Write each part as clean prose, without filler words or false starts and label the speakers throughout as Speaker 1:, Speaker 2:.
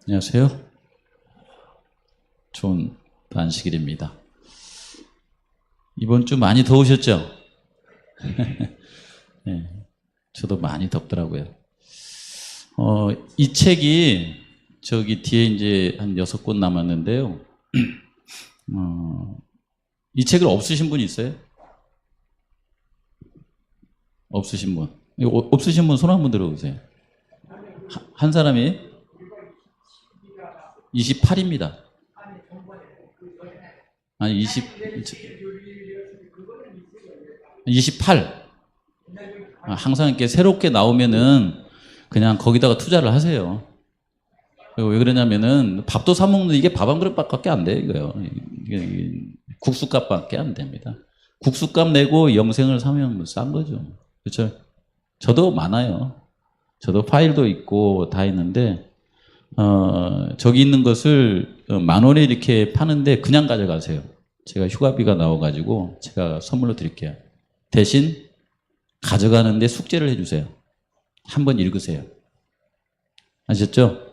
Speaker 1: 안녕하세요. 좋은 반식일입니다. 이번 주 많이 더우셨죠? 네, 저도 많이 덥더라고요. 이 책이 저기 뒤에 이제 한 6권 남았는데요. 이 책을 없으신 분 있어요? 없으신 분? 없으신 분 손 한번 들어보세요. 한 사람이 28입니다. 아니 28. 항상 이렇게 새롭게 나오면은 그냥 거기다가 투자를 하세요. 왜 그러냐면은 밥도 사 먹는 이게 밥 한 그릇밖에 안 돼, 이거요. 이게 국수값밖에 안 됩니다. 국수값 내고 영생을 사면 싼 거죠. 그렇죠? 저도 많아요. 저도 파일도 있고 다 있는데 저기 있는 것을 10,000원에 이렇게 파는데 그냥 가져가세요. 제가 휴가비가 나와가지고 제가 선물로 드릴게요. 대신 가져가는데 숙제를 해주세요. 한번 읽으세요. 아셨죠?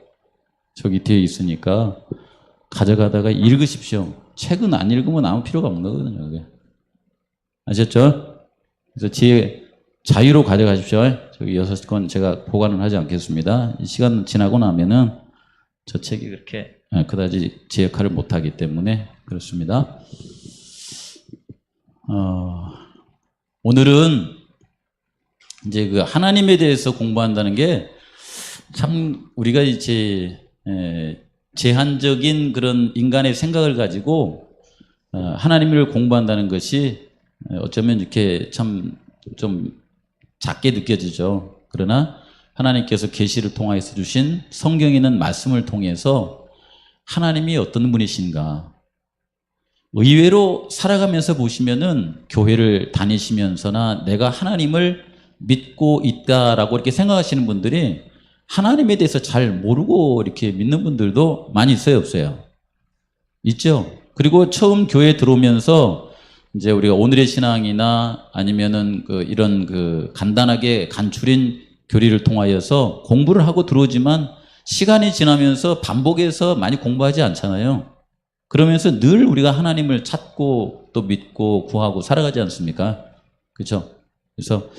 Speaker 1: 저기 뒤에 있으니까 가져가다가 읽으십시오. 책은 안 읽으면 아무 필요가 없는 거거든요. 그게. 아셨죠? 그래서 뒤에 자유로 가져가십시오. 저기 6권 제가 보관을 하지 않겠습니다. 이 시간 지나고 나면은 저 책이 그렇게 그다지 제 역할을 못하기 때문에 그렇습니다. 오늘은 이제 그 하나님에 대해서 공부한다는 게 참 우리가 이제 제한적인 그런 인간의 생각을 가지고 하나님을 공부한다는 것이 어쩌면 이렇게 참 좀 작게 느껴지죠. 그러나 하나님께서 계시를 통하여서 주신 성경에 있는 말씀을 통해서 하나님이 어떤 분이신가, 의외로 살아가면서 보시면은 교회를 다니시면서나 내가 하나님을 믿고 있다라고 이렇게 생각하시는 분들이 하나님에 대해서 잘 모르고 이렇게 믿는 분들도 많이 있어요, 없어요? 있죠? 그리고 처음 교회에 들어오면서 이제 우리가 오늘의 신앙이나 아니면은 이런 간단하게 간추린 교리를 통하여서 공부를 하고 들어오지만 시간이 지나면서 반복해서 많이 공부하지 않잖아요. 그러면서 늘 우리가 하나님을 찾고 또 믿고 구하고 살아가지 않습니까? 그렇죠? 그래서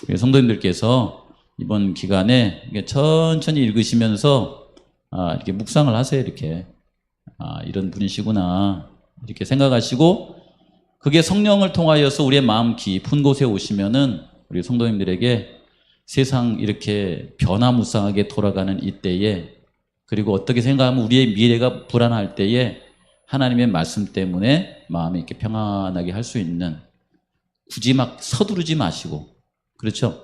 Speaker 1: 우리 성도님들께서 이번 기간에 천천히 읽으시면서 이렇게 묵상을 하세요. 이렇게 이런 분이시구나 이렇게 생각하시고 그게 성령을 통하여서 우리의 마음 깊은 곳에 오시면은 우리 성도님들에게 세상 이렇게 변화무쌍하게 돌아가는 이때에 그리고 어떻게 생각하면 우리의 미래가 불안할 때에 하나님의 말씀 때문에 마음이 이렇게 평안하게 할 수 있는 굳이 막 서두르지 마시고 그렇죠?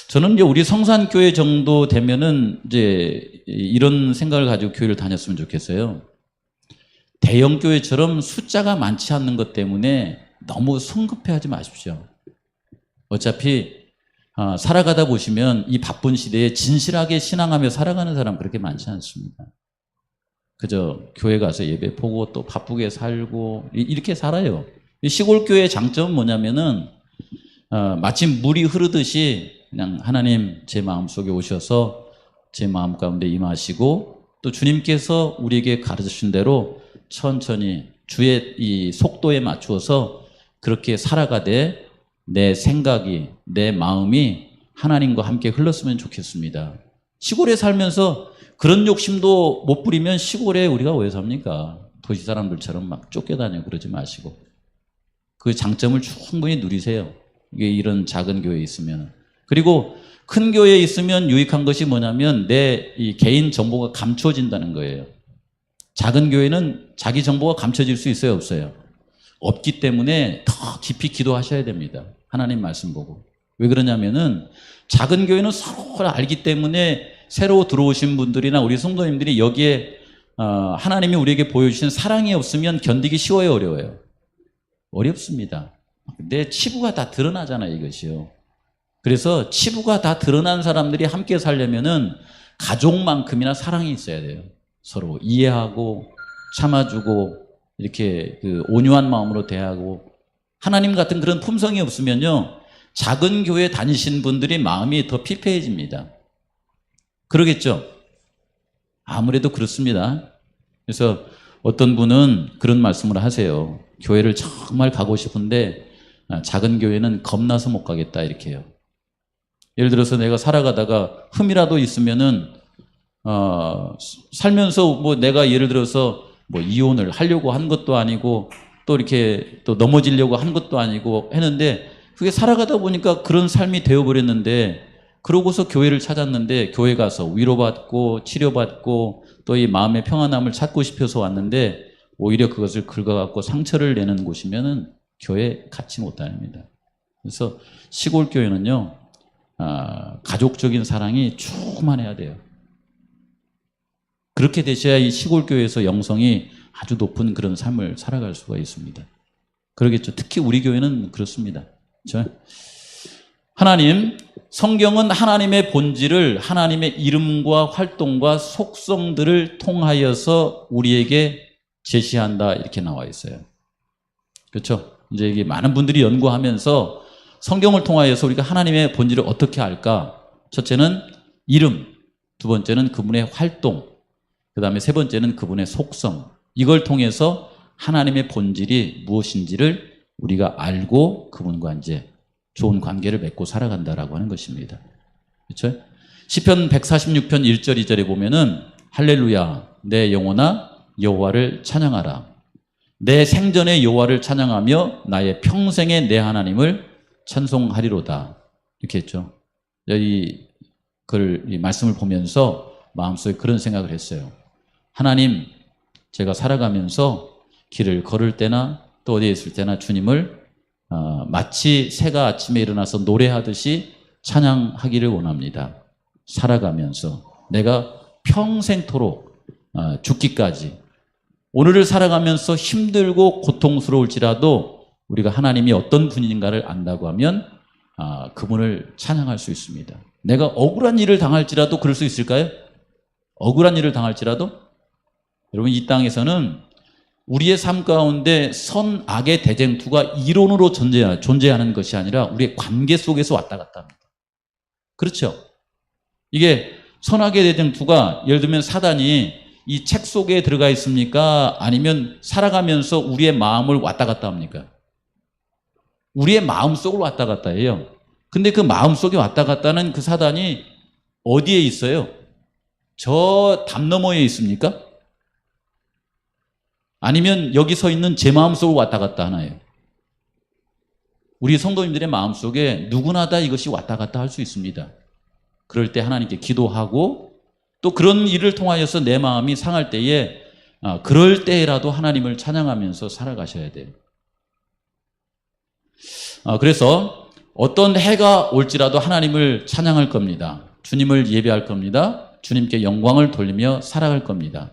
Speaker 1: 저는 이제 우리 성산교회 정도 되면은 이제 이런 생각을 가지고 교회를 다녔으면 좋겠어요. 대형교회처럼 숫자가 많지 않는 것 때문에 너무 성급해하지 마십시오. 어차피 살아가다 보시면 이 바쁜 시대에 진실하게 신앙하며 살아가는 사람 그렇게 많지 않습니다. 그저 교회 가서 예배 보고 또 바쁘게 살고 이렇게 살아요. 시골교회의 장점은 뭐냐면은 마치 물이 흐르듯이 그냥 하나님 제 마음속에 오셔서 제 마음 가운데 임하시고 또 주님께서 우리에게 가르치신 대로 천천히 주의 이 속도에 맞추어서 그렇게 살아가되 내 생각이 내 마음이 하나님과 함께 흘렀으면 좋겠습니다. 시골에 살면서 그런 욕심도 못 부리면 시골에 우리가 왜 삽니까? 도시 사람들처럼 막 쫓겨다녀 그러지 마시고 그 장점을 충분히 누리세요. 이게 이런 작은 교회에 있으면. 그리고 큰 교회에 있으면 유익한 것이 뭐냐면 내 이 개인 정보가 감춰진다는 거예요. 작은 교회는 자기 정보가 감춰질 수 있어요, 없어요? 없기 때문에 더 깊이 기도하셔야 됩니다. 하나님 말씀 보고. 왜 그러냐면은 작은 교회는 서로 알기 때문에 새로 들어오신 분들이나 우리 성도님들이 여기에 하나님이 우리에게 보여주신 사랑이 없으면 견디기 쉬워요, 어려워요? 어렵습니다. 내 치부가 다 드러나잖아요, 이것이요. 그래서 치부가 다 드러난 사람들이 함께 살려면은 가족만큼이나 사랑이 있어야 돼요. 서로 이해하고 참아주고 이렇게 온유한 마음으로 대하고 하나님 같은 그런 품성이 없으면요 작은 교회 다니신 분들이 마음이 더 피폐해집니다. 그러겠죠? 아무래도 그렇습니다. 그래서 어떤 분은 그런 말씀을 하세요. 교회를 정말 가고 싶은데 작은 교회는 겁나서 못 가겠다 이렇게 해요. 예를 들어서 내가 살아가다가 흠이라도 있으면은 살면서 뭐 내가 예를 들어서 뭐 이혼을 하려고 한 것도 아니고 또 이렇게 또 넘어지려고 한 것도 아니고 했는데 그게 살아가다 보니까 그런 삶이 되어버렸는데 그러고서 교회를 찾았는데 교회 가서 위로받고 치료받고 또 이 마음의 평안함을 찾고 싶어서 왔는데 오히려 그것을 긁어갖고 상처를 내는 곳이면은 교회 같이 못 다닙니다. 그래서 시골 교회는요, 가족적인 사랑이 충만해야 돼요. 그렇게 되셔야 이 시골 교회에서 영성이 아주 높은 그런 삶을 살아갈 수가 있습니다. 그러겠죠. 특히 우리 교회는 그렇습니다. 그렇죠? 하나님, 성경은 하나님의 본질을 하나님의 이름과 활동과 속성들을 통하여서 우리에게 제시한다 이렇게 나와 있어요. 그렇죠? 이제 이게 많은 분들이 연구하면서 성경을 통하여서 우리가 하나님의 본질을 어떻게 알까? 첫째는 이름, 두 번째는 그분의 활동, 그 다음에 세 번째는 그분의 속성. 이걸 통해서 하나님의 본질이 무엇인지를 우리가 알고 그분과 이제 좋은 관계를 맺고 살아간다라고 하는 것입니다. 그렇죠? 시편 146편 1절 2절에 보면은 할렐루야 내 영혼아 여호와를 찬양하라. 내 생전에 여호와를 찬양하며 나의 평생에 내 하나님을 찬송하리로다. 이렇게 했죠. 이 말씀을 보면서 마음속에 그런 생각을 했어요. 하나님, 제가 살아가면서 길을 걸을 때나 또 어디에 있을 때나 주님을 마치 새가 아침에 일어나서 노래하듯이 찬양하기를 원합니다. 살아가면서 내가 평생토록 죽기까지 오늘을 살아가면서 힘들고 고통스러울지라도 우리가 하나님이 어떤 분인가를 안다고 하면 그분을 찬양할 수 있습니다. 내가 억울한 일을 당할지라도 그럴 수 있을까요? 억울한 일을 당할지라도? 여러분, 이 땅에서는 우리의 삶 가운데 선악의 대쟁투가 이론으로 존재하는 것이 아니라 우리의 관계 속에서 왔다 갔다 합니다. 그렇죠? 이게 선악의 대쟁투가 예를 들면 사단이 이 책 속에 들어가 있습니까? 아니면 살아가면서 우리의 마음을 왔다 갔다 합니까? 우리의 마음 속을 왔다 갔다 해요. 근데 그 마음 속에 왔다 갔다는 그 사단이 어디에 있어요? 저 담 너머에 있습니까? 아니면 여기 서 있는 제 마음속을 왔다 갔다 하나요? 우리 성도님들의 마음속에 누구나 다 이것이 왔다 갔다 할 수 있습니다. 그럴 때 하나님께 기도하고 또 그런 일을 통하여서 내 마음이 상할 때에 그럴 때라도 하나님을 찬양하면서 살아가셔야 돼요. 그래서 어떤 해가 올지라도 하나님을 찬양할 겁니다. 주님을 예배할 겁니다. 주님께 영광을 돌리며 살아갈 겁니다.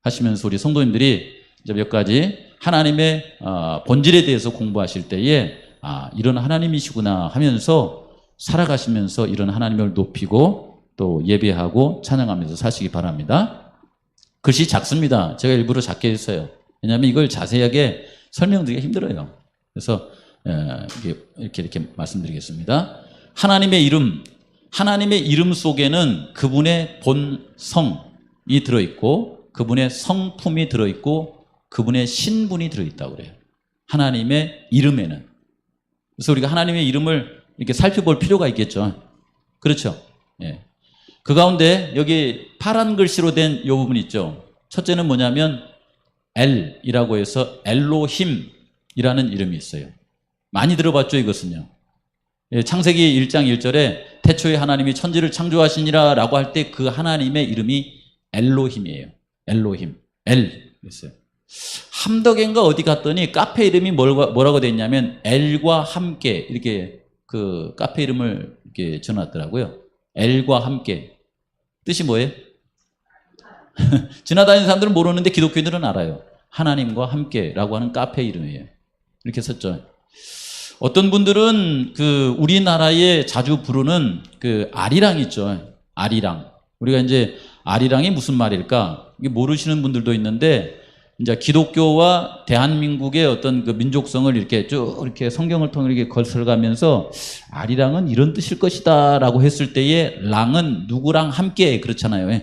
Speaker 1: 하시면서 우리 성도님들이 이제 몇 가지 하나님의 본질에 대해서 공부하실 때에 이런 하나님이시구나 하면서 살아가시면서 이런 하나님을 높이고 또 예배하고 찬양하면서 사시기 바랍니다. 글씨 작습니다. 제가 일부러 작게 했어요. 왜냐하면 이걸 자세하게 설명드리기가 힘들어요. 그래서 이렇게 말씀드리겠습니다. 하나님의 이름 속에는 그분의 본성이 들어있고 그분의 성품이 들어있고 그분의 신분이 들어있다고 그래요. 하나님의 이름에는. 그래서 우리가 하나님의 이름을 이렇게 살펴볼 필요가 있겠죠. 그렇죠? 예. 그 가운데 여기 파란 글씨로 된 이 부분 있죠. 첫째는 뭐냐면 엘이라고 해서 엘로힘이라는 이름이 있어요. 많이 들어봤죠, 이것은요. 예, 창세기 1장 1절에 태초에 하나님이 천지를 창조하시니라 라고 할 때 그 하나님의 이름이 엘로힘이에요. 엘로힘. 있어요. 함덕인가 어디 갔더니 카페 이름이 뭐라고 돼 있냐면 엘과 함께 이렇게 그 카페 이름을 이렇게 전놨더라고요. 엘과 함께. 뜻이 뭐예요? 지나다니는 사람들은 모르는데 기독교인들은 알아요. 하나님과 함께라고 하는 카페 이름이에요. 이렇게 썼죠. 어떤 분들은 그 우리나라에 자주 부르는 그 아리랑 있죠. 아리랑. 우리가 이제 아리랑이 무슨 말일까? 이게 모르시는 분들도 있는데 이제 기독교와 대한민국의 어떤 그 민족성을 이렇게 쭉 이렇게 성경을 통해 이렇게 거슬러가면서 아리랑은 이런 뜻일 것이다라고 했을 때에 랑은 누구랑 함께 그렇잖아요.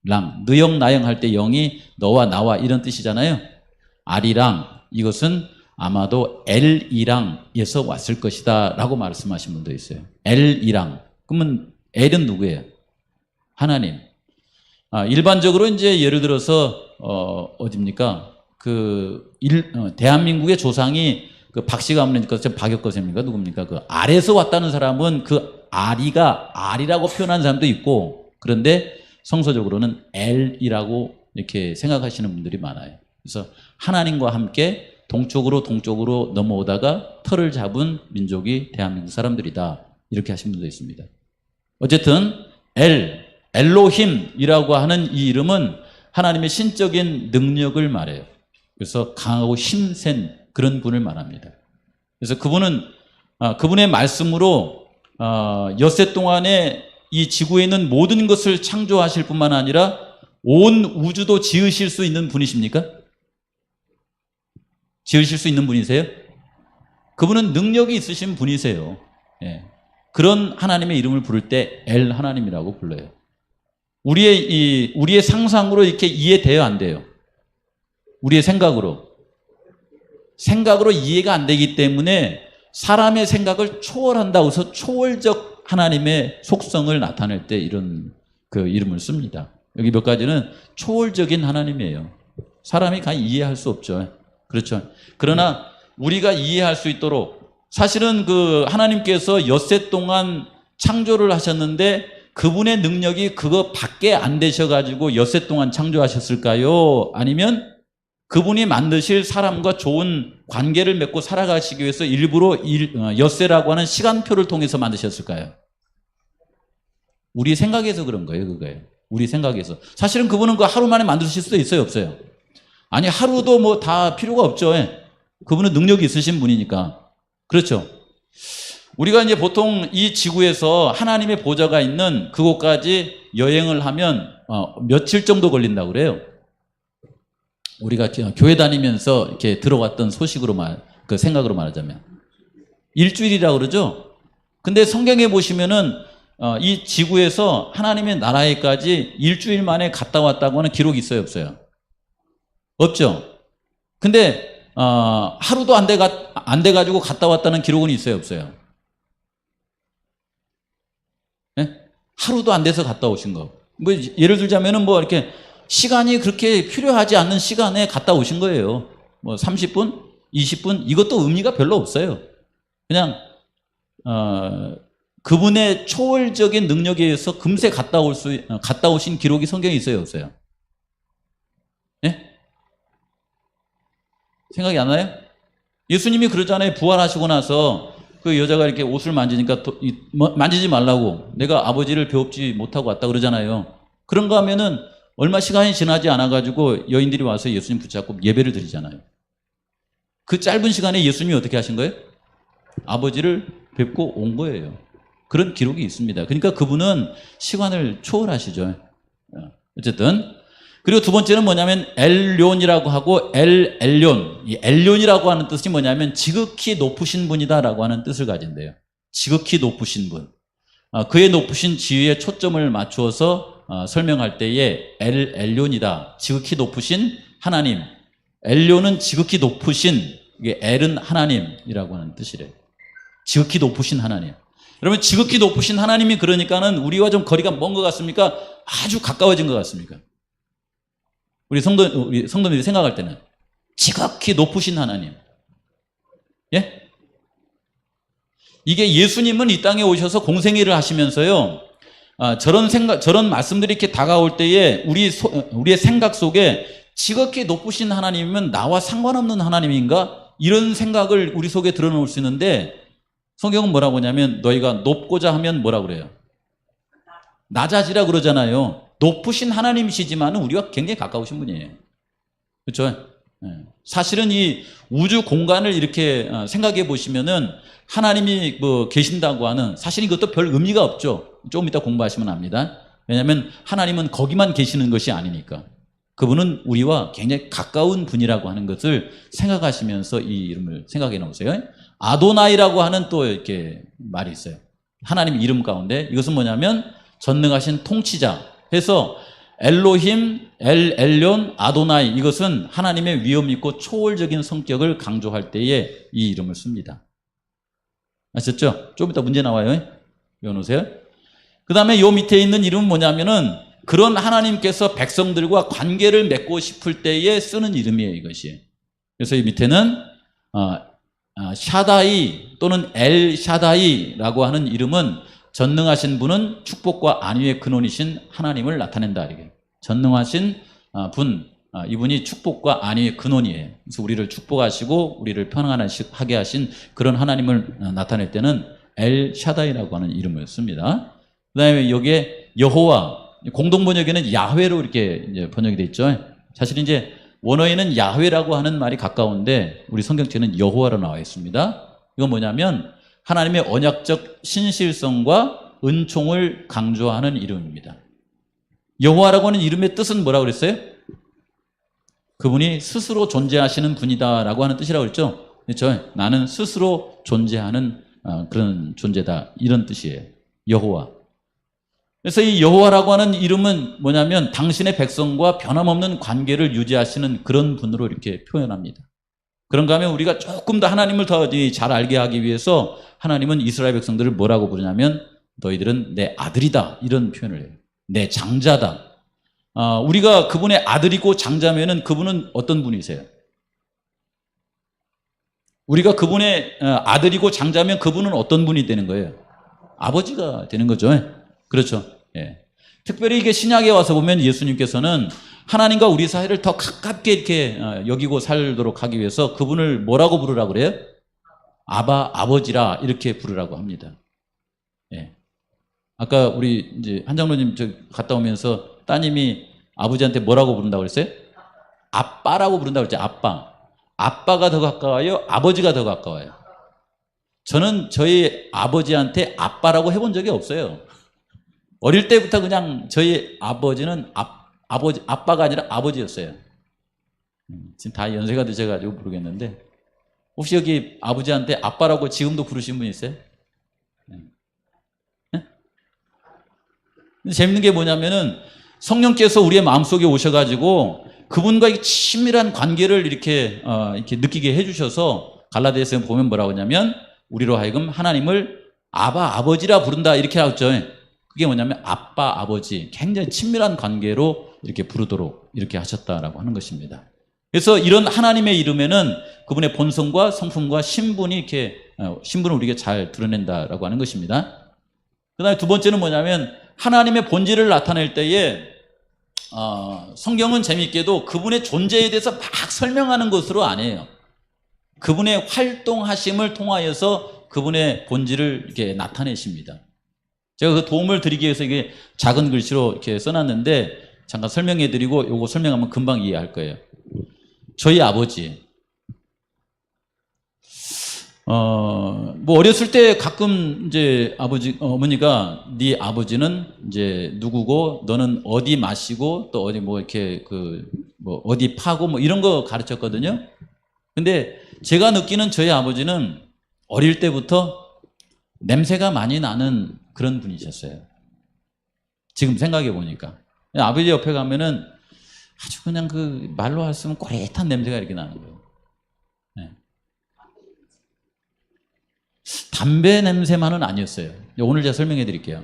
Speaker 1: 랑, 느영 나영 할 때 영이 너와 나와 이런 뜻이잖아요. 아리랑, 이것은 아마도 엘이랑에서 왔을 것이다 라고 말씀하신 분도 있어요. 엘이랑. 그러면 엘은 누구예요? 하나님. 일반적으로 이제 예를 들어서 어딥니까? 대한민국의 조상이 그 박씨가 없으니까 박혁거 쌤입니까? 누굽니까? 그 알에서 왔다는 사람은 그 아리가 알이라고 표현하는 사람도 있고, 그런데 성서적으로는 엘이라고 이렇게 생각하시는 분들이 많아요. 그래서 하나님과 함께 동쪽으로 넘어오다가 털을 잡은 민족이 대한민국 사람들이다. 이렇게 하신 분도 있습니다. 어쨌든 엘로힘이라고 하는 이 이름은 하나님의 신적인 능력을 말해요. 그래서 강하고 힘센 그런 분을 말합니다. 그래서 그분의 말씀으로 엿새 동안에 이 지구에 있는 모든 것을 창조하실 뿐만 아니라 온 우주도 지으실 수 있는 분이십니까? 지으실 수 있는 분이세요? 그분은 능력이 있으신 분이세요. 예. 그런 하나님의 이름을 부를 때 엘 하나님이라고 불러요. 우리의 상상으로 이렇게 이해돼요, 안 돼요? 우리의 생각으로 이해가 안 되기 때문에 사람의 생각을 초월한다고 해서 초월적 하나님의 속성을 나타낼 때 이런 그 이름을 씁니다. 여기 몇 가지는 초월적인 하나님이에요. 사람이 다 이해할 수 없죠. 그렇죠. 그러나 우리가 이해할 수 있도록, 사실은 그 하나님께서 엿새 동안 창조를 하셨는데 그분의 능력이 그거 밖에 안 되셔가지고 엿새 동안 창조하셨을까요? 아니면 그분이 만드실 사람과 좋은 관계를 맺고 살아가시기 위해서 일부러 엿새라고 하는 시간표를 통해서 만드셨을까요? 우리 생각에서 그런 거예요, 그거예요. 우리 생각에서. 사실은 그분은 그 하루 만에 만드실 수도 있어요, 없어요? 아니, 하루도 뭐 다 필요가 없죠. 그분은 능력이 있으신 분이니까. 그렇죠. 우리가 이제 보통 이 지구에서 하나님의 보좌가 있는 그곳까지 여행을 하면 며칠 정도 걸린다고 그래요. 우리가 교회 다니면서 이렇게 들어왔던 소식으로 그 생각으로 말하자면 일주일이라고 그러죠. 근데 성경에 보시면은 이 지구에서 하나님의 나라에까지 일주일 만에 갔다 왔다고 하는 기록이 있어요, 없어요? 없죠. 근데 하루도 안 돼가지고 갔다 왔다는 기록은 있어요, 없어요? 네? 하루도 안 돼서 갔다 오신 거. 뭐 예를 들자면은 뭐 이렇게 시간이 그렇게 필요하지 않는 시간에 갔다 오신 거예요. 뭐 30분, 20분 이것도 의미가 별로 없어요. 그냥 그분의 초월적인 능력에 의해서 금세 갔다 오신 기록이 성경에 있어요, 없어요? 예? 생각이 안 나요? 예수님이 그러잖아요. 부활하시고 나서 그 여자가 이렇게 옷을 만지니까 만지지 말라고, 내가 아버지를 배웁지 못하고 왔다 그러잖아요. 그런가 하면은 얼마 시간이 지나지 않아가지고 여인들이 와서 예수님 붙잡고 예배를 드리잖아요. 그 짧은 시간에 예수님이 어떻게 하신 거예요? 아버지를 뵙고 온 거예요. 그런 기록이 있습니다. 그러니까 그분은 시간을 초월하시죠. 어쨌든. 그리고 두 번째는 뭐냐면 엘륜이라고 하고 엘륜. 이 엘륜이라고 하는 뜻이 뭐냐면 지극히 높으신 분이다라고 하는 뜻을 가진대요. 지극히 높으신 분. 그의 높으신 지위에 초점을 맞추어서 설명할 때에 엘륜이다. 지극히 높으신 하나님. 엘륜은 지극히 높으신, 이게 엘은 하나님이라고 하는 뜻이래요. 지극히 높으신 하나님. 여러분, 지극히 높으신 하나님이 그러니까는 우리와 좀 거리가 먼 것 같습니까? 아주 가까워진 것 같습니까? 우리 성도들이 생각할 때는 지극히 높으신 하나님. 예? 이게 예수님은 이 땅에 오셔서 공생애를 하시면서요, 저런 말씀들이 이렇게 다가올 때에 우리의 생각 속에 지극히 높으신 하나님이면 나와 상관없는 하나님인가? 이런 생각을 우리 속에 드러놓을 수 있는데, 성경은 뭐라고 하냐면 너희가 높고자 하면 뭐라고 그래요? 낮아지라 그러잖아요. 높으신 하나님이시지만 우리와 굉장히 가까우신 분이에요. 그렇죠? 사실은 이 우주 공간을 이렇게 생각해 보시면은 하나님이 뭐 계신다고 하는, 사실 이것도 별 의미가 없죠. 조금 이따 공부하시면 압니다. 왜냐하면 하나님은 거기만 계시는 것이 아니니까. 그분은 우리와 굉장히 가까운 분이라고 하는 것을 생각하시면서 이 이름을 생각해 놓으세요. 아도나이라고 하는 또 이렇게 말이 있어요. 하나님 이름 가운데 이것은 뭐냐면 전능하신 통치자 해서 엘로힘, 엘 엘yon, 아도나이 이것은 하나님의 위엄 있고 초월적인 성격을 강조할 때에 이 이름을 씁니다. 아셨죠? 좀 이따 문제 나와요. 외워놓으세요. 그 다음에 요 밑에 있는 이름은 뭐냐면은 그런 하나님께서 백성들과 관계를 맺고 싶을 때에 쓰는 이름이에요, 이것이. 그래서 이 밑에는 샤다이 또는 엘 샤다이라고 하는 이름은 전능하신 분은 축복과 안위의 근원이신 하나님을 나타낸다. 이게 전능하신 분, 이분이 축복과 안위의 근원이에요. 그래서 우리를 축복하시고 우리를 편안하게 하신 그런 하나님을 나타낼 때는 엘 샤다이라고 하는 이름을 씁니다. 그 다음에 여기에 여호와, 공동 번역에는 야훼로 이렇게 이제 번역이 되어 있죠. 사실 이제 원어에는 야훼라고 하는 말이 가까운데 우리 성경책에는 여호와로 나와 있습니다. 이건 뭐냐면 하나님의 언약적 신실성과 은총을 강조하는 이름입니다. 여호와라고 하는 이름의 뜻은 뭐라고 그랬어요? 그분이 스스로 존재하시는 분이다라고 하는 뜻이라고 그랬죠. 그렇죠? 나는 스스로 존재하는 그런 존재다, 이런 뜻이에요. 여호와. 그래서 이 여호와라고 하는 이름은 뭐냐면 당신의 백성과 변함없는 관계를 유지하시는 그런 분으로 이렇게 표현합니다. 그런가 하면 우리가 조금 더 하나님을 더 잘 알게 하기 위해서 하나님은 이스라엘 백성들을 뭐라고 부르냐면 너희들은 내 아들이다, 이런 표현을 해요. 내 장자다. 우리가 그분의 아들이고 장자면은 그분은 어떤 분이세요? 우리가 그분의 아들이고 장자면 그분은 어떤 분이 되는 거예요? 아버지가 되는 거죠. 그렇죠. 예. 특별히 이게 신약에 와서 보면 예수님께서는 하나님과 우리 사이를 더 가깝게 이렇게 여기고 살도록 하기 위해서 그분을 뭐라고 부르라고 그래요? 아버지라 이렇게 부르라고 합니다. 예. 아까 우리 이제 한 장로님 저 갔다 오면서 따님이 아버지한테 뭐라고 부른다고 그랬어요? 아빠라고 부른다고 그랬죠. 아빠. 아빠가 더 가까워요? 아버지가 더 가까워요? 저는 저희 아버지한테 아빠라고 해본 적이 없어요. 어릴 때부터 그냥 저희 아버지는 아빠가 아니라 아버지였어요. 지금 다 연세가 드셔가지고 모르겠는데 혹시 여기 아버지한테 아빠라고 지금도 부르신 분 있어요? 네? 재밌는 게 뭐냐면은 성령께서 우리의 마음속에 오셔가지고 그분과 친밀한 관계를 이렇게 느끼게 해주셔서 갈라디아서에 보면 뭐라고 하냐면 우리로 하여금 하나님을 아버지라 부른다 이렇게 하죠. 그게 뭐냐면 아빠, 아버지 굉장히 친밀한 관계로 이렇게 부르도록 이렇게 하셨다라고 하는 것입니다. 그래서 이런 하나님의 이름에는 그분의 본성과 성품과 신분이 이렇게 신분을 우리에게 잘 드러낸다라고 하는 것입니다. 그다음에 두 번째는 뭐냐면 하나님의 본질을 나타낼 때에 성경은 재미있게도 그분의 존재에 대해서 막 설명하는 것으로 안 해요. 그분의 활동하심을 통하여서 그분의 본질을 이렇게 나타내십니다. 제가 그 도움을 드리기 위해서 이게 작은 글씨로 이렇게 써놨는데 잠깐 설명해 드리고 요거 설명하면 금방 이해할 거예요. 저희 아버지. 뭐 어렸을 때 가끔 이제 어머니가 네 아버지는 이제 누구고 너는 어디 마시고 또 어디 뭐 이렇게 뭐 어디 파고 뭐 이런 거 가르쳤거든요. 근데 제가 느끼는 저희 아버지는 어릴 때부터 냄새가 많이 나는 그런 분이셨어요. 지금 생각해 보니까. 아버지 옆에 가면은 아주 그냥 그 말로 했으면 꼬릿한 냄새가 이렇게 나는 거예요. 네. 담배 냄새만은 아니었어요. 오늘 제가 설명해 드릴게요.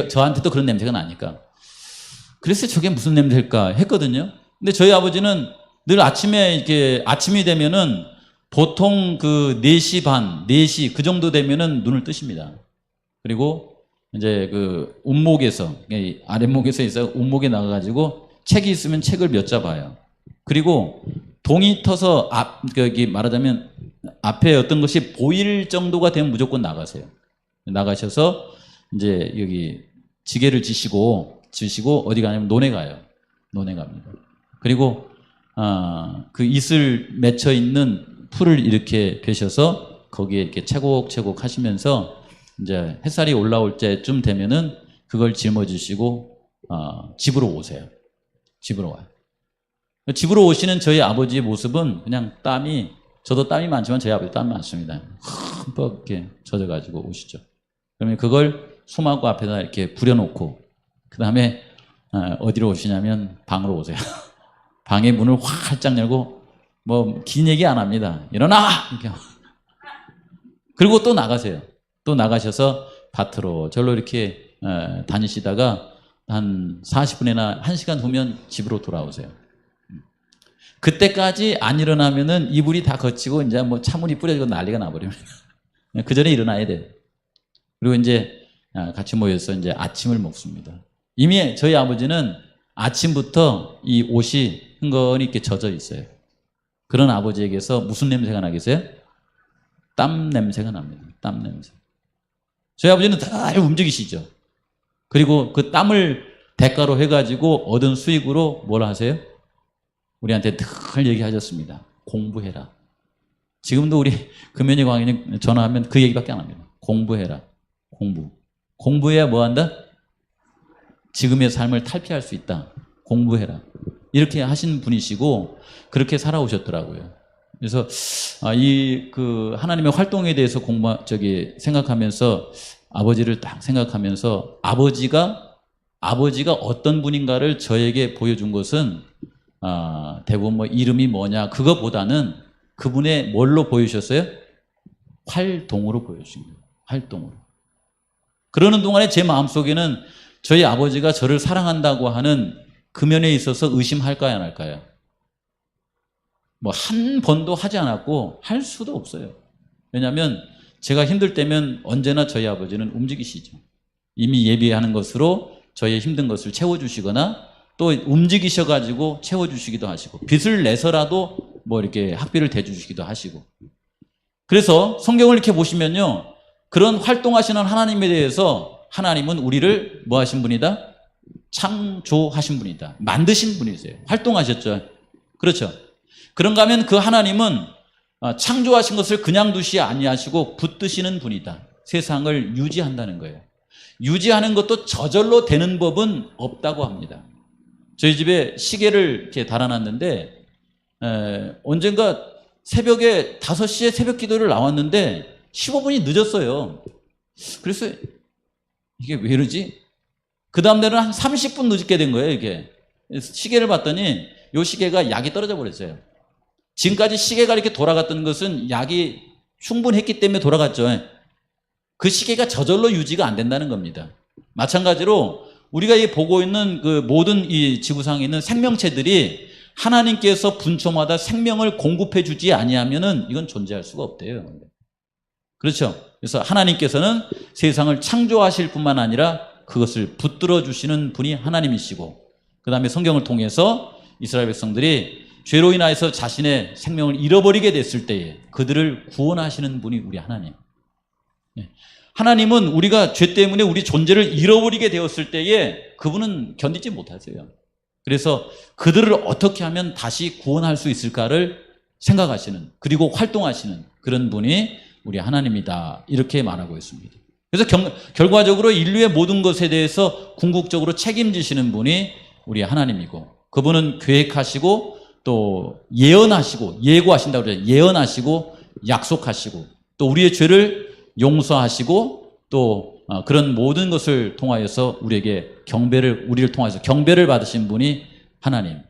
Speaker 1: 저한테도 그런 냄새가 나니까. 그래서 저게 무슨 냄새일까 했거든요. 근데 저희 아버지는 늘 아침에 이렇게 아침이 되면은 보통 그 4시 반, 4시 그 정도 되면은 눈을 뜨십니다. 그리고 이제 그 온목에서, 아랫목에서 있어 온목에 나가가지고 책이 있으면 책을 몇 자 봐요. 그리고 동이 터서 여기 말하자면 앞에 어떤 것이 보일 정도가 되면 무조건 나가세요. 나가셔서 이제 여기 지게를 지시고 어디 가냐면 논에 가요. 논에 갑니다. 그리고 그 이슬 맺혀 있는 풀을 이렇게 베셔서 거기에 이렇게 차곡차곡 하시면서 이제 햇살이 올라올 때쯤 되면은 그걸 짊어지시고 집으로 오세요. 집으로 와요. 집으로 오시는 저희 아버지의 모습은 그냥 저도 땀이 많지만 저희 아버지 땀이 많습니다. 흠뻑 이렇게 젖어가지고 오시죠. 그러면 그걸 소마구 앞에다 이렇게 부려놓고 그 다음에 어디로 오시냐면 방으로 오세요. 방의 문을 활짝 열고 뭐 긴 얘기 안 합니다. 일어나! 이렇게. 그리고 또 나가세요. 또 나가셔서 밭으로 절로 이렇게 다니시다가 한 40분이나 1시간 후면 집으로 돌아오세요. 그때까지 안 일어나면은 이불이 다 거치고 이제 뭐 차물이 뿌려지고 난리가 나버립니다. 그 전에 일어나야 돼요. 그리고 이제 같이 모여서 이제 아침을 먹습니다. 이미 저희 아버지는 아침부터 이 옷이 흥건히 이렇게 젖어 있어요. 그런 아버지에게서 무슨 냄새가 나겠어요? 땀 냄새가 납니다. 땀 냄새. 저희 아버지는 다 움직이시죠. 그리고 그 땀을 대가로 해가지고 얻은 수익으로 뭘 하세요? 우리한테 늘 얘기하셨습니다. 공부해라. 지금도 우리 금연이 광인이 전화하면 그 얘기밖에 안 합니다. 공부해라. 공부. 공부해야 뭐 한다? 지금의 삶을 탈피할 수 있다. 공부해라. 이렇게 하신 분이시고 그렇게 살아오셨더라고요. 그래서 하나님의 활동에 대해서 생각하면서 아버지를 딱 생각하면서 아버지가 어떤 분인가를 저에게 보여준 것은 대부분 뭐 이름이 뭐냐 그거보다는 그분의 뭘로 보여주셨어요? 활동으로 보여주신 거예요. 활동으로. 그러는 동안에 제 마음속에는 저희 아버지가 저를 사랑한다고 하는 그 면에 있어서 의심할까요, 안 할까요? 뭐 한 번도 하지 않았고 할 수도 없어요. 왜냐하면 제가 힘들 때면 언제나 저희 아버지는 움직이시죠. 이미 예비하는 것으로 저의 힘든 것을 채워주시거나 또 움직이셔가지고 채워주시기도 하시고 빚을 내서라도 뭐 이렇게 학비를 대주시기도 하시고 그래서 성경을 이렇게 보시면요. 그런 활동하시는 하나님에 대해서 하나님은 우리를 뭐 하신 분이다? 창조하신 분이다. 만드신 분이세요. 활동하셨죠. 그렇죠. 그런가 하면 그 하나님은 창조하신 것을 그냥 두시 아니하시고 붙드시는 분이다. 세상을 유지한다는 거예요. 유지하는 것도 저절로 되는 법은 없다고 합니다. 저희 집에 시계를 이렇게 달아놨는데 언젠가 새벽에 5시에 새벽 기도를 나왔는데 15분이 늦었어요. 그래서 이게 왜 이러지? 그 다음 날은 한 30분 늦게 된 거예요. 이게 시계를 봤더니 이 시계가 약이 떨어져 버렸어요. 지금까지 시계가 이렇게 돌아갔던 것은 약이 충분했기 때문에 돌아갔죠. 그 시계가 저절로 유지가 안 된다는 겁니다. 마찬가지로 우리가 보고 있는 그 모든 이 지구상에 있는 생명체들이 하나님께서 분초마다 생명을 공급해 주지 아니하면은 이건 존재할 수가 없대요. 그렇죠. 그래서 하나님께서는 세상을 창조하실 뿐만 아니라 그것을 붙들어 주시는 분이 하나님이시고 그 다음에 성경을 통해서 이스라엘 백성들이 죄로 인하여서 자신의 생명을 잃어버리게 됐을 때에 그들을 구원하시는 분이 우리 하나님. 하나님은 우리가 죄 때문에 우리 존재를 잃어버리게 되었을 때에 그분은 견디지 못하세요. 그래서 그들을 어떻게 하면 다시 구원할 수 있을까를 생각하시는 그리고 활동하시는 그런 분이 우리 하나님이다. 이렇게 말하고 있습니다. 그래서 결과적으로 인류의 모든 것에 대해서 궁극적으로 책임지시는 분이 우리 하나님이고 그분은 계획하시고 또 예언하시고 예고하신다고 그러죠. 예언하시고 약속하시고 또 우리의 죄를 용서하시고 또 그런 모든 것을 통하여서 우리를 통해서 경배를 받으신 분이 하나님.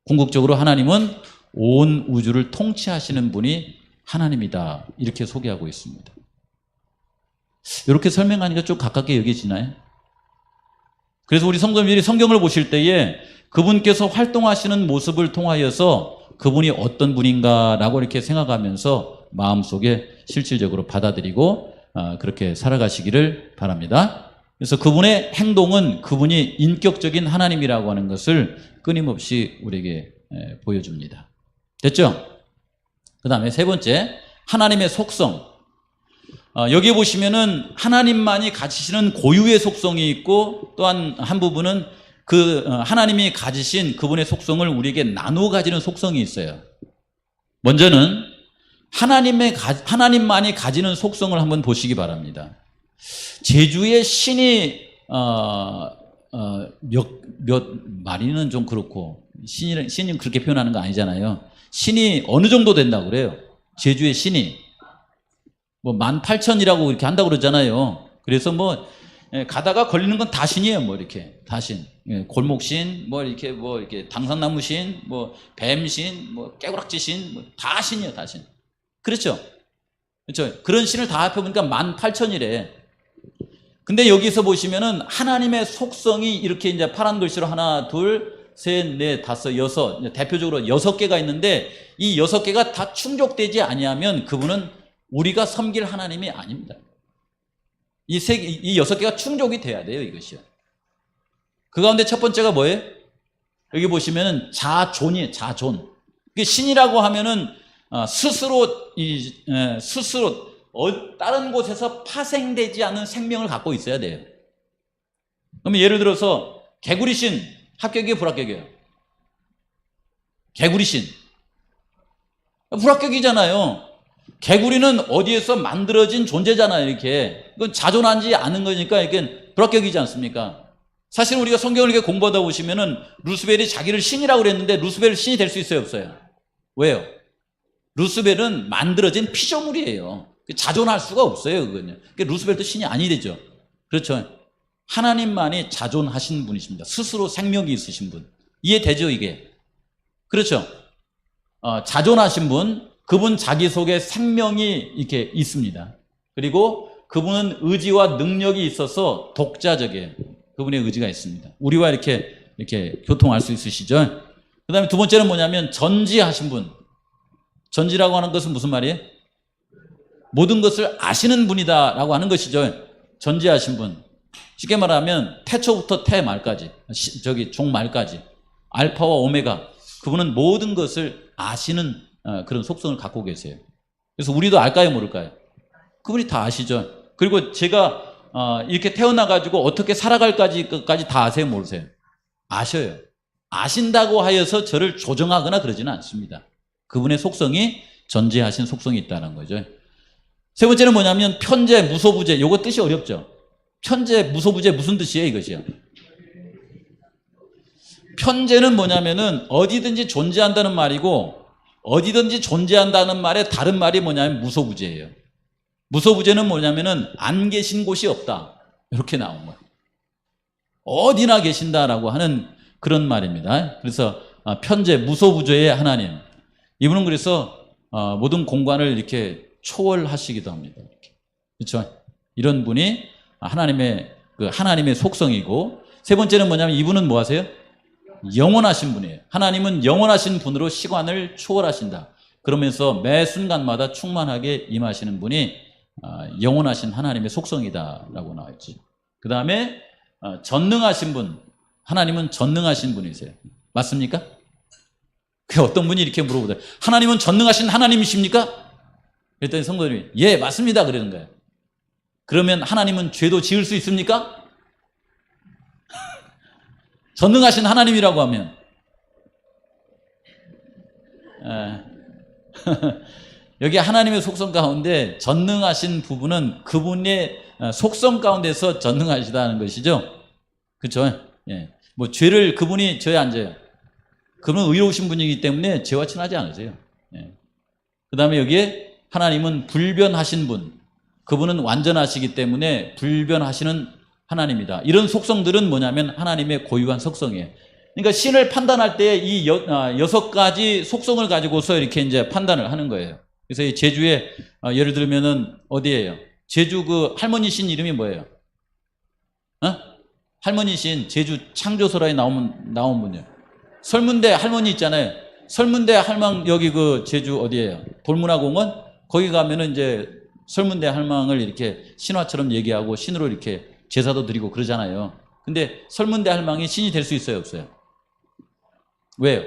Speaker 1: 궁극적으로 하나님은 온 우주를 통치하시는 분이 하나님이다. 이렇게 소개하고 있습니다. 이렇게 설명하니까 좀 가깝게 여겨지나요? 그래서 우리 성도님들이 성경을 보실 때에 그분께서 활동하시는 모습을 통하여서 그분이 어떤 분인가라고 이렇게 생각하면서 마음속에 실질적으로 받아들이고 그렇게 살아가시기를 바랍니다. 그래서 그분의 행동은 그분이 인격적인 하나님이라고 하는 것을 끊임없이 우리에게 보여줍니다. 됐죠? 그 다음에 세 번째, 하나님의 속성. 여기 보시면은 하나님만이 가지시는 고유의 속성이 있고 또한 한 부분은 그 하나님이 가지신 그분의 속성을 우리에게 나누어 가지는 속성이 있어요. 먼저는 하나님만이 가지는 속성을 한번 보시기 바랍니다. 제주의 신이 몇 마리는 좀 그렇고 신이 그렇게 표현하는 거 아니잖아요. 신이 어느 정도 된다고 그래요. 제주의 신이 뭐 18,000이라고 이렇게 한다고 그러잖아요. 그래서 뭐 예, 가다가 걸리는 건 다 신이에요. 뭐 이렇게 다 신, 예, 골목신, 뭐 이렇게 당산나무신, 뭐 뱀신, 뭐 깨구락지신, 뭐 다 신이에요, 다 신. 그렇죠? 그렇죠? 그런 신을 다 합해보니까 18,000이래. 근데 여기서 보시면은 하나님의 속성이 이렇게 이제 파란 글씨로 하나, 둘, 셋, 넷, 다섯, 여섯, 대표적으로 6개가 있는데 이 6개가 다 충족되지 아니하면 그분은 우리가 섬길 하나님이 아닙니다. 이 6개가 충족이 돼야 돼요, 이것이요. 그 가운데 첫 번째가 뭐예요? 여기 보시면은 자존이에요, 자존. 이게 신이라고 하면은 스스로 다른 곳에서 파생되지 않은 생명을 갖고 있어야 돼요. 그러면 예를 들어서 개구리신 합격이에요, 불합격이에요? 개구리신 불합격이잖아요. 개구리는 어디에서 만들어진 존재잖아요. 이렇게 이건 자존하지 않은 거니까 이게 불합격이지 않습니까? 사실 우리가 성경을 이렇게 공부하다 보시면은 루스벨이 자기를 신이라고 그랬는데 루스벨은 신이 될 수 있어요, 없어요? 왜요? 루스벨은 만들어진 피조물이에요. 자존할 수가 없어요, 그거는요. 그러니까 루스벨도 신이 아니 되죠. 그렇죠. 하나님만이 자존하신 분이십니다. 스스로 생명이 있으신 분. 이해되죠, 이게? 그렇죠. 자존하신 분, 그분 자기 속에 생명이 이렇게 있습니다. 그리고 그분은 의지와 능력이 있어서 독자적이에요. 그분의 의지가 있습니다. 우리와 이렇게 교통할 수 있으시죠? 그 다음에 두 번째는 뭐냐면 전지하신 분. 전지라고 하는 것은 무슨 말이에요? 모든 것을 아시는 분이다라고 하는 것이죠. 전지하신 분. 쉽게 말하면 태초부터 태말까지, 종말까지, 알파와 오메가, 그분은 모든 것을 아시는 그런 속성을 갖고 계세요. 그래서 우리도 알까요, 모를까요? 그분이 다 아시죠. 그리고 제가 이렇게 태어나가지고 어떻게 살아갈까지까지 다 아세요, 모르세요? 아셔요. 아신다고 하여서 저를 조정하거나 그러지는 않습니다. 그분의 속성이 전지하신 속성이 있다는 거죠. 세 번째는 뭐냐면 편재, 무소부재. 요거 뜻이 어렵죠. 편재, 무소부재 무슨 뜻이에요, 이것이요? 편재는 뭐냐면은 어디든지 존재한다는 말이고 어디든지 존재한다는 말의 다른 말이 뭐냐면 무소부재예요. 무소부재는 뭐냐면은 안 계신 곳이 없다. 이렇게 나온 거예요. 어디나 계신다라고 하는 그런 말입니다. 그래서 편재, 무소부재의 하나님. 이분은 그래서 모든 공간을 이렇게 초월하시기도 합니다. 이렇게. 그렇죠? 이런 분이 하나님의 속성이고, 세 번째는 뭐냐면 이분은 뭐 하세요? 영원하신 분이에요. 하나님은 영원하신 분으로 시간을 초월하신다. 그러면서 매 순간마다 충만하게 임하시는 분이 영원하신 하나님의 속성이다라고 나와 있지. 그 다음에 전능하신 분. 하나님은 전능하신 분이세요. 맞습니까? 그 어떤 분이 이렇게 물어보더라고요. 하나님은 전능하신 하나님이십니까? 그랬더니 성도님이 예, 맞습니다. 그러는 거예요. 그러면 하나님은 죄도 지을 수 있습니까? 전능하신 하나님이라고 하면 여기 하나님의 속성 가운데 전능하신 부분은 그분의 속성 가운데서 전능하시다는 것이죠. 그렇죠? 예. 뭐 죄를 그분이 저에 앉아요. 그분은 의로우신 분이기 때문에 죄와 친하지 않으세요. 예. 그 다음에 여기에 하나님은 불변하신 분. 그분은 완전하시기 때문에 불변하시는 하나님이다. 이런 속성들은 뭐냐면 하나님의 고유한 속성이에요. 그러니까 신을 판단할 때 이 6가지 속성을 가지고서 이렇게 이제 판단을 하는 거예요. 그래서 이 제주에 예를 들면은 어디예요? 제주 그 할머니 신 이름이 뭐예요? 할머니 신 제주 창조설화에 나온 분이에요. 설문대 할머니 있잖아요. 설문대 할망 여기 그 제주 어디예요? 돌문화공원? 거기 가면은 이제 설문대 할망을 이렇게 신화처럼 얘기하고 신으로 이렇게 제사도 드리고 그러잖아요. 근데 설문대 할망이 신이 될 수 있어요, 없어요? 왜요?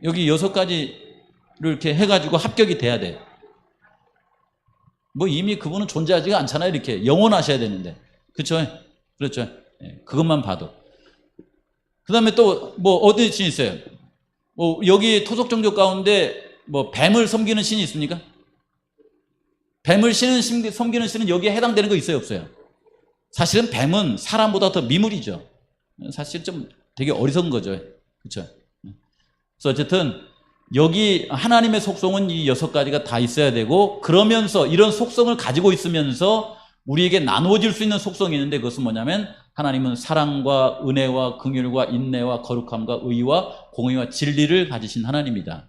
Speaker 1: 여기 6가지를 이렇게 해가지고 합격이 돼야 돼. 뭐 이미 그분은 존재하지가 않잖아요. 이렇게 영원하셔야 되는데. 그렇죠? 그렇죠. 네, 그것만 봐도. 그 다음에 또 뭐 어디 신이 있어요? 뭐 여기 토속종교 가운데 뭐 뱀을 섬기는 신이 있습니까? 뱀을 섬기는 신은 여기에 해당되는 거 있어요, 없어요? 사실은 뱀은 사람보다 더 미물이죠. 사실 좀 되게 어리석은 거죠. 그렇죠? 그래서 어쨌든 여기 하나님의 속성은 이 6가지가 다 있어야 되고, 그러면서 이런 속성을 가지고 있으면서 우리에게 나누어질 수 있는 속성이 있는데 그것은 뭐냐면 하나님은 사랑과 은혜와 긍휼과 인내와 거룩함과 의와 공의와 진리를 가지신 하나님이다.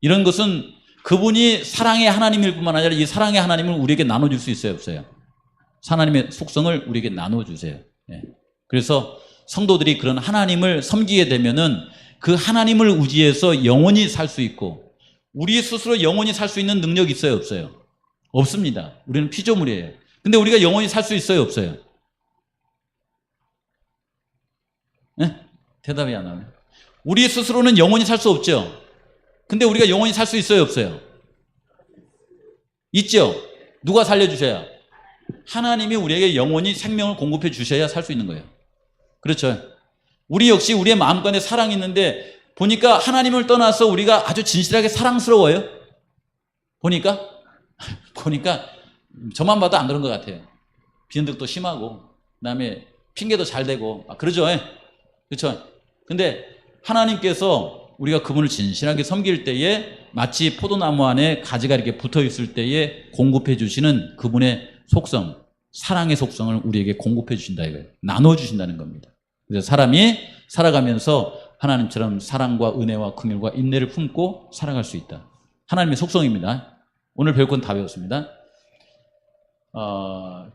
Speaker 1: 이런 것은 그분이 사랑의 하나님일 뿐만 아니라 이 사랑의 하나님을 우리에게 나눠줄 수 있어요, 없어요? 하나님의 속성을 우리에게 나눠주세요. 예. 그래서 성도들이 그런 하나님을 섬기게 되면은 그 하나님을 의지해서 영원히 살 수 있고, 우리 스스로 영원히 살 수 있는 능력이 있어요, 없어요? 없습니다. 우리는 피조물이에요. 근데 우리가 영원히 살 수 있어요, 없어요? 네? 대답이 안 나와요. 우리 스스로는 영원히 살 수 없죠. 근데 우리가 영원히 살 수 있어요, 없어요? 있죠. 누가 살려주셔야? 하나님이 우리에게 영원히 생명을 공급해 주셔야 살 수 있는 거예요. 그렇죠. 우리 역시 우리의 마음간에 사랑이 있는데 보니까 하나님을 떠나서 우리가 아주 진실하게 사랑스러워요. 보니까 저만 봐도 안 그런 것 같아요. 비은덕도 심하고 그다음에 핑계도 잘 대고 그러죠. 그렇죠. 근데 하나님께서 우리가 그분을 진실하게 섬길 때에 마치 포도나무 안에 가지가 이렇게 붙어 있을 때에 공급해 주시는 그분의 속성, 사랑의 속성을 우리에게 공급해 주신다 이거예요. 나눠 주신다는 겁니다. 그래서 사람이 살아가면서 하나님처럼 사랑과 은혜와 긍휼과 인내를 품고 살아갈 수 있다. 하나님의 속성입니다. 오늘 배울 건 다 배웠습니다.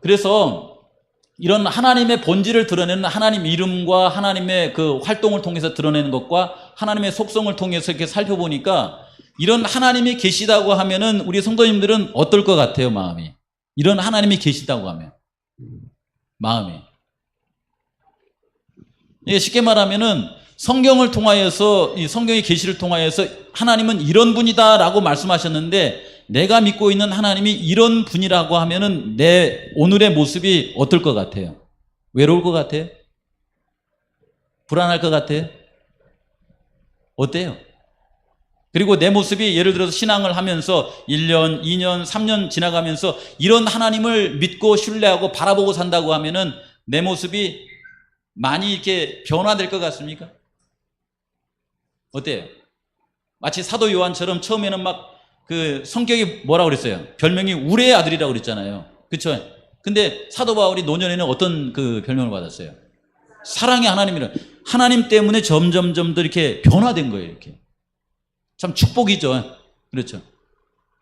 Speaker 1: 그래서 이런 하나님의 본질을 드러내는 하나님 이름과 하나님의 그 활동을 통해서 드러내는 것과 하나님의 속성을 통해서 이렇게 살펴보니까 이런 하나님이 계시다고 하면은 우리 성도님들은 어떨 것 같아요, 마음이? 이런 하나님이 계시다고 하면 마음이. 이게 쉽게 말하면은 성경을 통하여서 이 성경의 계시를 통하여서 하나님은 이런 분이다라고 말씀하셨는데 내가 믿고 있는 하나님이 이런 분이라고 하면은 내 오늘의 모습이 어떨 것 같아요? 외로울 것 같아요? 불안할 것 같아요? 어때요? 그리고 내 모습이 예를 들어서 신앙을 하면서 1년, 2년, 3년 지나가면서 이런 하나님을 믿고 신뢰하고 바라보고 산다고 하면은 내 모습이 많이 이렇게 변화될 것 같습니까? 어때요? 마치 사도 요한처럼 처음에는 막 그 성격이 뭐라고 그랬어요? 별명이 우레의 아들이라고 그랬잖아요. 그렇죠? 근데 사도 바울이 노년에는 어떤 그 별명을 받았어요? 사랑의 하나님이라. 하나님 때문에 점점 더 이렇게 변화된 거예요, 이렇게. 참 축복이죠. 그렇죠?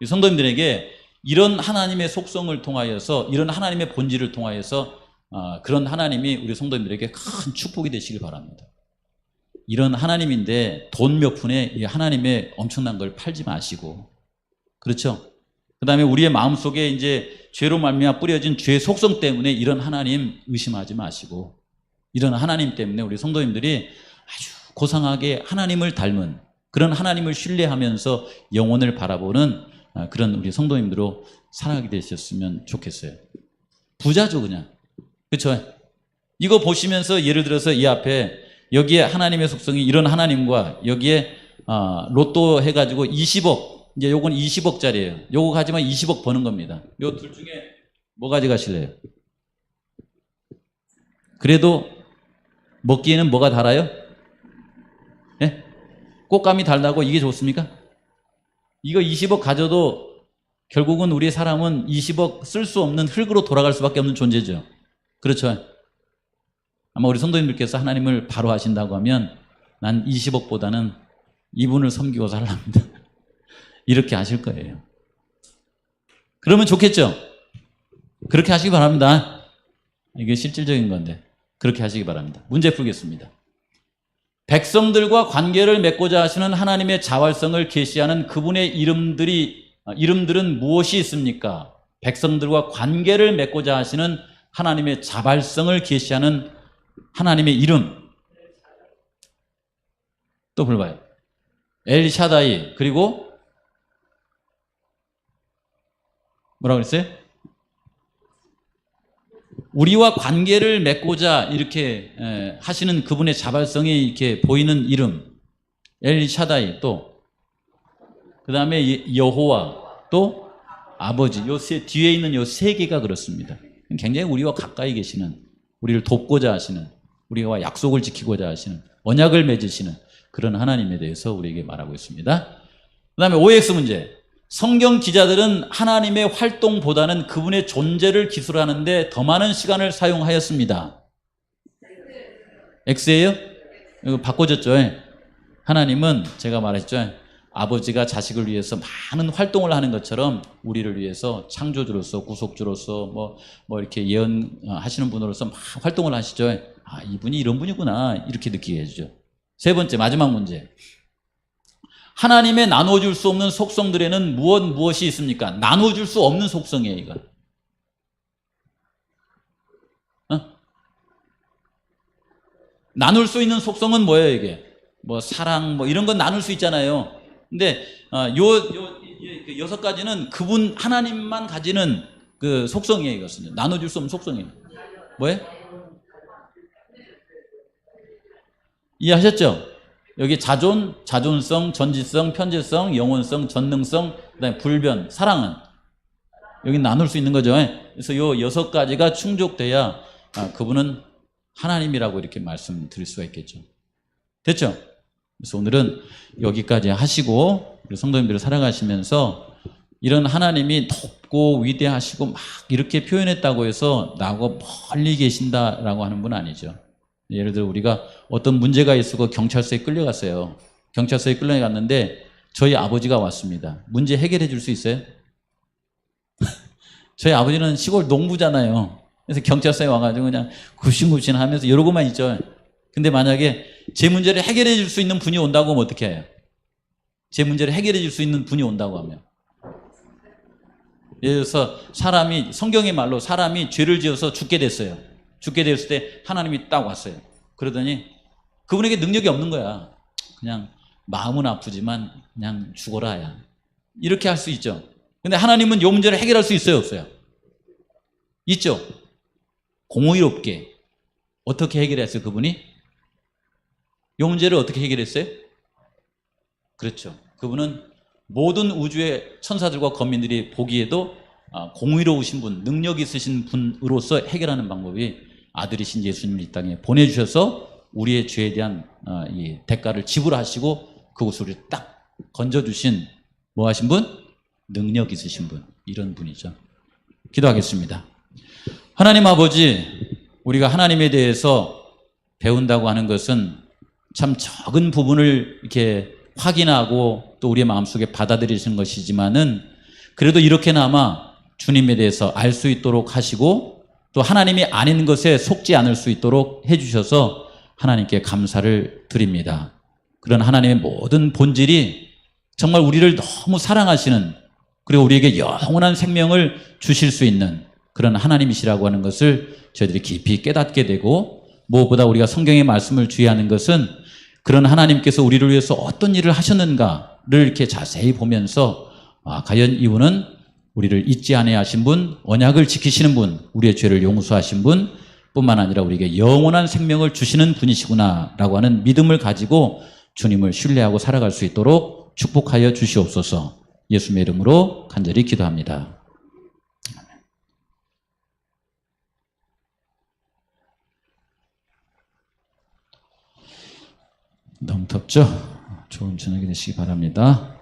Speaker 1: 성도님들에게 이런 하나님의 속성을 통하여서, 이런 하나님의 본질을 통하여서 그런 하나님이 우리 성도님들에게 큰 축복이 되시길 바랍니다. 이런 하나님인데 돈 몇 푼에 이 하나님의 엄청난 걸 팔지 마시고, 그렇죠? 그 다음에 우리의 마음속에 이제 죄로 말미암아 뿌려진 죄의 속성 때문에 이런 하나님 의심하지 마시고, 이런 하나님 때문에 우리 성도님들이 아주 고상하게 하나님을 닮은 그런 하나님을 신뢰하면서 영혼을 바라보는 그런 우리 성도님들로 살아가게 되셨으면 좋겠어요. 부자죠, 그냥. 그렇죠? 이거 보시면서 예를 들어서 이 앞에 여기에 하나님의 속성이 이런 하나님과 여기에 로또 해가지고 20억, 이제 요건 20억짜리예요. 요거 가지면 20억 버는 겁니다. 요 둘 중에 뭐 가져가실래요? 그래도 먹기에는 뭐가 달아요? 예? 꽃감이 달다고 이게 좋습니까? 이거 20억 가져도 결국은 우리 사람은 20억 쓸 수 없는 흙으로 돌아갈 수밖에 없는 존재죠. 그렇죠? 아마 우리 성도님들께서 하나님을 바로 하신다고 하면 난 20억보다는 이분을 섬기고 살랍니다. 이렇게 하실 거예요. 그러면 좋겠죠? 그렇게 하시기 바랍니다. 이게 실질적인 건데 그렇게 하시기 바랍니다. 문제 풀겠습니다. 백성들과 관계를 맺고자 하시는 하나님의 자활성을 계시하는 그분의 이름들은 무엇이 있습니까? 백성들과 관계를 맺고자 하시는 하나님의 자발성을 계시하는 하나님의 이름. 또 불러봐요. 엘샤다이. 그리고 뭐라고 그랬어요? 우리와 관계를 맺고자 이렇게 하시는 그분의 자발성이 이렇게 보이는 이름. 엘샤다이. 또 그 다음에 여호와. 또 아버지. 요 뒤에 있는 요 세 개가 그렇습니다. 굉장히 우리와 가까이 계시는, 우리를 돕고자 하시는, 우리와 약속을 지키고자 하시는, 언약을 맺으시는 그런 하나님에 대해서 우리에게 말하고 있습니다. 그 다음에 OX 문제. 성경 기자들은 하나님의 활동보다는 그분의 존재를 기술하는데 더 많은 시간을 사용하였습니다. X예요? 이거 바꿔줬죠. 하나님은 제가 말했죠. 아버지가 자식을 위해서 많은 활동을 하는 것처럼 우리를 위해서 창조주로서 구속주로서 뭐 이렇게 예언하시는 분으로서 막 활동을 하시죠. 아, 이분이 이런 분이구나 이렇게 느끼게 해주죠. 세 번째 마지막 문제. 하나님의 나눠줄 수 없는 속성들에는 무엇이 있습니까? 나눠줄 수 없는 속성이에요, 이거. 나눌 수 있는 속성은 뭐예요, 이게? 뭐 사랑, 뭐 이런 건 나눌 수 있잖아요. 근데 그 6가지는 그분 하나님만 가지는 그 속성이에요, 이것은. 나눠줄 수 없는 속성이에요. 뭐예요? 이해하셨죠? 여기 자존성, 전지성, 편재성, 영혼성, 전능성, 그다음에 불변, 사랑은 여기 나눌 수 있는 거죠. 그래서 요 6가지가 충족돼야 그분은 하나님이라고 이렇게 말씀드릴 수가 있겠죠. 됐죠? 그래서 오늘은 여기까지 하시고 우리 성도님들을 살아가시면서 이런 하나님이 높고 위대하시고 막 이렇게 표현했다고 해서 나하고 멀리 계신다라고 하는 분 아니죠. 예를 들어 우리가 어떤 문제가 있었고 경찰서에 끌려갔어요. 경찰서에 끌려갔는데 저희 아버지가 왔습니다. 문제 해결해 줄 수 있어요? 저희 아버지는 시골 농부잖아요. 그래서 경찰서에 와가지고 그냥 굽신굽신 하면서 이러고만 있죠. 근데 만약에 제 문제를 해결해 줄 수 있는 분이 온다고 하면 어떻게 해요? 제 문제를 해결해 줄 수 있는 분이 온다고 하면. 예를 들어서 성경의 말로 사람이 죄를 지어서 죽게 됐어요. 죽게 되었을 때 하나님이 딱 왔어요. 그러더니 그분에게 능력이 없는 거야. 그냥 마음은 아프지만 그냥 죽어라 야. 이렇게 할 수 있죠. 근데 하나님은 이 문제를 해결할 수 있어요, 없어요? 있죠. 공의롭게 어떻게 해결했어요, 그분이? 이 문제를 어떻게 해결했어요? 그렇죠. 그분은 모든 우주의 천사들과 거민들이 보기에도 공의로우신 분, 능력 있으신 분으로서 해결하는 방법이 아들이신 예수님을 이 땅에 보내주셔서 우리의 죄에 대한 이 대가를 지불하시고 그곳으로 딱 건져주신 뭐 하신 분? 능력 있으신 분. 이런 분이죠. 기도하겠습니다. 하나님 아버지, 우리가 하나님에 대해서 배운다고 하는 것은 참 적은 부분을 이렇게 확인하고 또 우리의 마음속에 받아들이시는 것이지만은 그래도 이렇게나마 주님에 대해서 알 수 있도록 하시고 또 하나님이 아닌 것에 속지 않을 수 있도록 해주셔서 하나님께 감사를 드립니다. 그런 하나님의 모든 본질이 정말 우리를 너무 사랑하시는 그리고 우리에게 영원한 생명을 주실 수 있는 그런 하나님이시라고 하는 것을 저희들이 깊이 깨닫게 되고 무엇보다 우리가 성경의 말씀을 주의하는 것은 그런 하나님께서 우리를 위해서 어떤 일을 하셨는가를 이렇게 자세히 보면서 과연 이분은 우리를 잊지 아니하신 분, 언약을 지키시는 분, 우리의 죄를 용서하신 분 뿐만 아니라 우리에게 영원한 생명을 주시는 분이시구나라고 하는 믿음을 가지고 주님을 신뢰하고 살아갈 수 있도록 축복하여 주시옵소서. 예수님의 이름으로 간절히 기도합니다. 너무 덥죠? 좋은 저녁이 되시기 바랍니다.